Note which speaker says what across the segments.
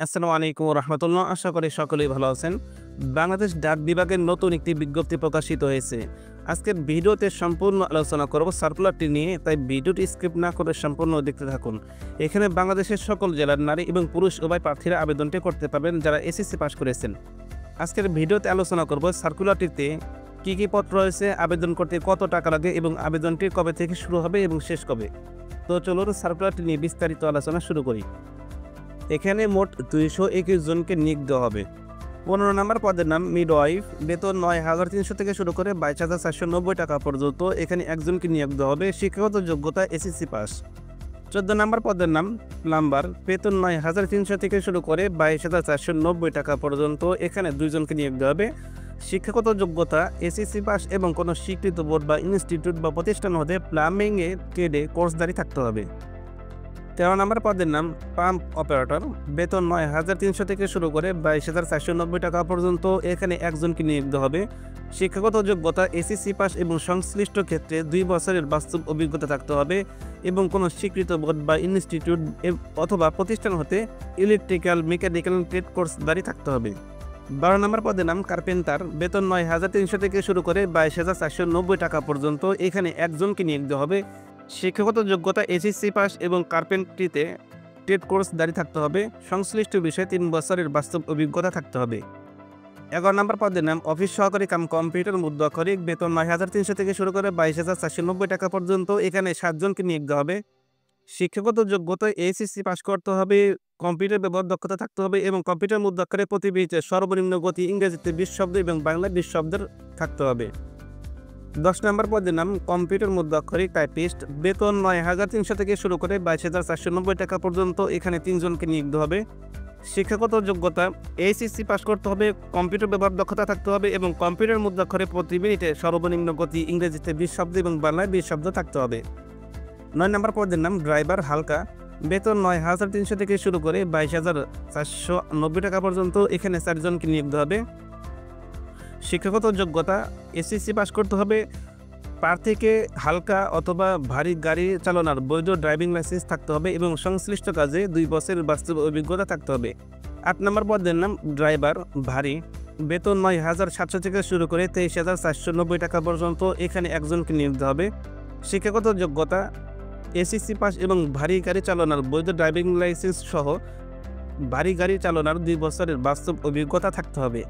Speaker 1: আসসালামু আলাইকুম রহমতুল্লাহ। আশা করি সকলেই ভালো আছেন। বাংলাদেশ ডাক বিভাগের নতুন একটি বিজ্ঞপ্তি প্রকাশিত হয়েছে। আজকের ভিডিওতে সম্পূর্ণ আলোচনা করব সার্কুলারটি নিয়ে, তাই ভিডিওটি স্কিপ না করে সম্পূর্ণ দেখতে থাকুন। এখানে বাংলাদেশের সকল জেলার নারী এবং পুরুষ উভয় প্রার্থীরা আবেদনটি করতে পারবেন যারা এসএসসি পাস করেছেন। আজকের ভিডিওতে আলোচনা করব সার্কুলারটিতে কী পত্র রয়েছে, আবেদন করতে কত টাকা লাগে এবং আবেদনটি কবে থেকে শুরু হবে এবং শেষ কবে। তো চলুন সার্কুলারটি নিয়ে বিস্তারিত আলোচনা শুরু করি। এখানে মোট 221 জনকে নিয়োগ দেওয়া হবে। 15 নম্বর পদের নাম মিডওয়াইফ, বেতন 9,300 থেকে শুরু করে 22,490 টাকা পর্যন্ত। এখানে একজনকে নিয়োগ দেওয়া হবে। শিক্ষাগত যোগ্যতা এসএসসি পাস। 14 নম্বর পদের নাম প্লাম্বার, বেতন 9,300 থেকে শুরু করে 22,490 টাকা পর্যন্ত। এখানে 2 জনকে নিয়োগ দেওয়া হবে। শিক্ষাগত যোগ্যতা এসএসসি পাস এবং কোনো স্বীকৃত বোর্ড বা ইনস্টিটিউট বা প্রতিষ্ঠান হতে প্লাম্বিংয়ে ট্রেডে কোর্সধারী থাকতে হবে। 13 নম্বর পদের নাম পাম্প অপারেটর, বেতন 9,300 থেকে শুরু করে 22,490 টাকা পর্যন্ত। এখানে একজনকে নিয়োগ দেওয়া হবে। শিক্ষাগত যোগ্যতা এসএসসি পাস এবং সংশ্লিষ্ট ক্ষেত্রে 2 বছরের বাস্তব অভিজ্ঞতা থাকতে হবে এবং কোনো স্বীকৃত বোর্ড বা ইনস্টিটিউট অথবা প্রতিষ্ঠান হতে ইলেকট্রিক্যাল মেকানিক্যাল ট্রেড কোর্সধারী থাকতে হবে। 12 নম্বর পদের নাম কার্পেন্টার, বেতন 9,300 থেকে শুরু করে 22,490 টাকা পর্যন্ত। এখানে একজনকে নিয়োগ দেওয়া হবে। শিক্ষাগত যোগ্যতা এসএসসি পাস এবং কার্পেন্ট্রিতে ট্রেড কোর্স জারি থাকতে হবে। সংশ্লিষ্ট বিষয়ে 3 বছরের বাস্তব অভিজ্ঞতা থাকতে হবে। 11 নম্বর পদের নাম অফিস সহকারী কাম কম্পিউটার মুদ্রাক্ষরিক, বেতন 9,300 থেকে শুরু করে 22,490 টাকা পর্যন্ত। এখানে 7 জনকে নিয়োগ দেওয়া হবে। শিক্ষাগত যোগ্যতা এসএসসি পাস করতে হবে, কম্পিউটার ব্যবহার দক্ষতা থাকতে হবে এবং কম্পিউটার মুদ্রাক্ষরে প্রতি মিনিটে সর্বনিম্ন গতি ইংরেজিতে 20 শব্দ এবং বাংলায় 20 শব্দের থাকতে হবে। 10 নম্বর পদের নাম কম্পিউটার মুদ্রাক্ষরিক টাইপিস্ট, বেতন 9,300 থেকে শুরু করে 22,490 টাকা পর্যন্ত। এখানে 3 জনকে নিয়োগ দেওয়া হবে। শিক্ষাগত যোগ্যতা এইচএসসি পাস করতে হবে, কম্পিউটার ব্যবহার দক্ষতা থাকতে হবে এবং কম্পিউটার মুদ্রাক্ষরে প্রতি মিনিটে সর্বনিম্ন গতি ইংরেজিতে 20 শব্দ এবং বাংলায় 20 শব্দ থাকতে হবে। 9 নম্বর পদের নাম ড্রাইভার হালকা, বেতন 9,300 থেকে শুরু করে 22,490 টাকা পর্যন্ত। এখানে 4 জনকে নিয়োগ দেওয়া হবে। শিক্ষাগত যোগ্যতা এসএসসি পাস করতে হবে। প্রার্থীকে হালকা অথবা ভারী গাড়ি চালানোর বৈধ ড্রাইভিং লাইসেন্স থাকতে হবে এবং সংশ্লিষ্ট কাজে 2 বছরের বাস্তব অভিজ্ঞতা থাকতে হবে। 8 নম্বর পদের নাম ড্রাইভার ভারী, বেতন 9,700 থেকে শুরু করে 23,490 টাকা পর্যন্ত। এখানে একজনকে নিয়োগ দেওয়া হবে। শিক্ষাগত যোগ্যতা এসএসসি পাস এবং ভারী গাড়ি চালানোর বৈধ ড্রাইভিং লাইসেন্স সহ ভারী গাড়ি চালানোর 2 বছরের বাস্তব অভিজ্ঞতা থাকতে হবে।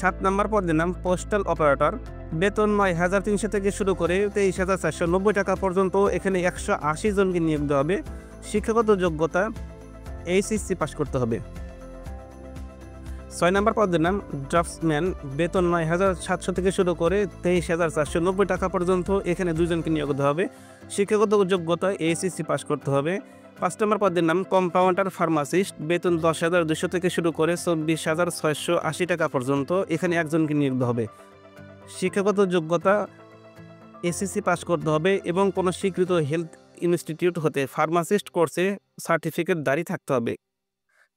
Speaker 1: 7 নম্বর পদের নাম পোস্টাল অপারেটর, বেতন 9,300 থেকে শুরু করে 23,490 টাকা পর্যন্ত। এখানে 180 জনকে নিয়োগ দেওয়া হবে। শিক্ষাগত যোগ্যতা এইচএসসি পাস করতে হবে। 6 নম্বর পদের নাম ড্রাফটসম্যান, বেতন 9,700 থেকে শুরু করে 23,490 টাকা পর্যন্ত। এখানে 2 জনকে নিয়োগ দেওয়া হবে। শিক্ষাগত যোগ্যতা এইচএসসি পাস করতে হবে। 5 নম্বর পদের নাম কম্পাউন্ডার ফার্মাসিস্ট, বেতন 10,200 থেকে শুরু করে 24,680 টাকা পর্যন্ত। এখানে একজনকে নিয়োগ দেওয়া হবে। শিক্ষাগত যোগ্যতা এসএসসি পাস করতে হবে এবং কোনো স্বীকৃত হেলথ ইনস্টিটিউট হতে ফার্মাসিস্ট কোর্সে সার্টিফিকেট জারি থাকতে হবে।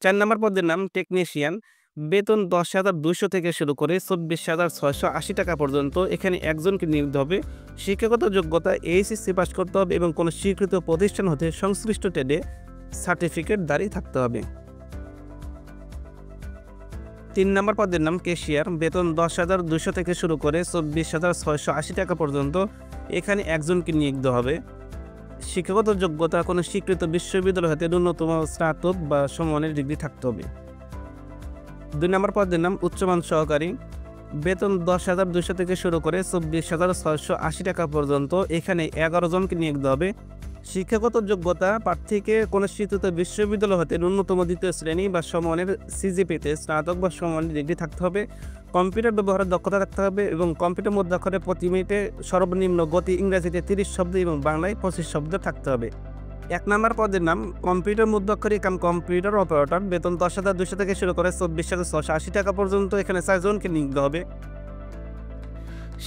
Speaker 1: 4 নম্বর পদের নাম টেকনিশিয়ান, বেতন 10,200 থেকে শুরু করে 24,680 টাকা পর্যন্ত। এখানে একজনকে নিয়োগ দেওয়া হবে। শিক্ষাগত যোগ্যতা এইচএসসি পাস করতে হবে এবং কোনো স্বীকৃত প্রতিষ্ঠান হতে সংশ্লিষ্ট ট্রেডে সার্টিফিকেট জারি থাকতে হবে। 3 নম্বর পদের নাম ক্যাশিয়ার, বেতন 10,200 থেকে শুরু করে 24,680 টাকা পর্যন্ত। এখানে একজনকে নিয়োগ দেওয়া হবে। শিক্ষাগত যোগ্যতা কোনো স্বীকৃত বিশ্ববিদ্যালয় হতে ন্যূনতম স্নাতক বা সমমানের ডিগ্রি থাকতে হবে। 2 নম্বর পদের নাম উচ্চমান সহকারী, বেতন 10,200 থেকে শুরু করে 24,680 টাকা পর্যন্ত। এখানে 11 জনকে নিয়োগ দেওয়া হবে। শিক্ষাগত যোগ্যতা প্রার্থীকে কোনো স্বীকৃত বিশ্ববিদ্যালয় হতে ন্যূনতম 2য় শ্রেণী বা সমমানের সিজিপিতে স্নাতক বা সমমানের ডিগ্রি থাকতে হবে। কম্পিউটার ব্যবহারের দক্ষতা থাকতে হবে এবং কম্পিউটার মুদ্রাক্ষরে প্রতি মিনিটে সর্বনিম্ন গতি ইংরেজিতে 30 শব্দ এবং বাংলায় 25 শব্দ থাকতে হবে। 1 নম্বর পদের নাম কম্পিউটার মুদ্রাক্ষরিক কাম কম্পিউটার অপারেটর, বেতন 10,200 থেকে শুরু করে 24,680 টাকা পর্যন্ত। এখানে 4 জনকে নিয়োগ দেওয়া হবে।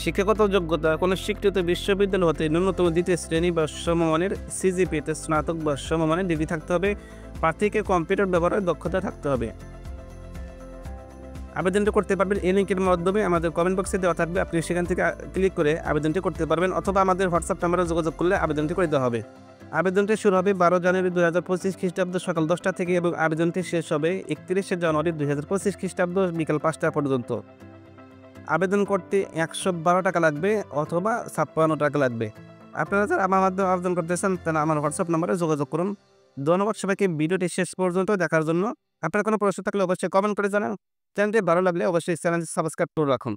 Speaker 1: শিক্ষাগত যোগ্যতা কোনো স্বীকৃত বিশ্ববিদ্যালয় হতে ন্যূনতম 2য় শ্রেণী বা সমমানের সিজিপিতে স্নাতক বা সমমানের ডিগ্রি থাকতে হবে। প্রার্থীকে কম্পিউটার ব্যবহারের দক্ষতা থাকতে হবে। আবেদনটি করতে পারবেন এই লিঙ্কের মাধ্যমে, আমাদের কমেন্ট বক্সে দেওয়া থাকবে। আপনি সেখান থেকে ক্লিক করে আবেদনটি করতে পারবেন অথবা আমাদের হোয়াটসঅ্যাপ নাম্বারে যোগাযোগ করলে আবেদনটি করে দেওয়া হবে। আবেদনটি শুরু হবে 12 জানুয়ারি 2025 খ্রিস্টাব্দ সকাল 10টা থেকে এবং আবেদনটি শেষ হবে 31 জানুয়ারি 2025 খ্রিস্টাব্দ বিকাল 5টা পর্যন্ত। আবেদন করতে 112 টাকা লাগবে অথবা 56 টাকা লাগবে। আপনারা যারা আমার মাধ্যমে আবেদন করতে চান তারা আমার হোয়াটসঅ্যাপ নম্বরে যোগাযোগ করুন। ধন্যবাদ সবাইকে ভিডিওটি শেষ পর্যন্ত দেখার জন্য। আপনার কোনো প্রশ্ন থাকলে অবশ্যই কমেন্ট করে জানান। চ্যানেলটি ভালো লাগলে অবশ্যই চ্যানেলটি সাবস্ক্রাইব করে রাখুন।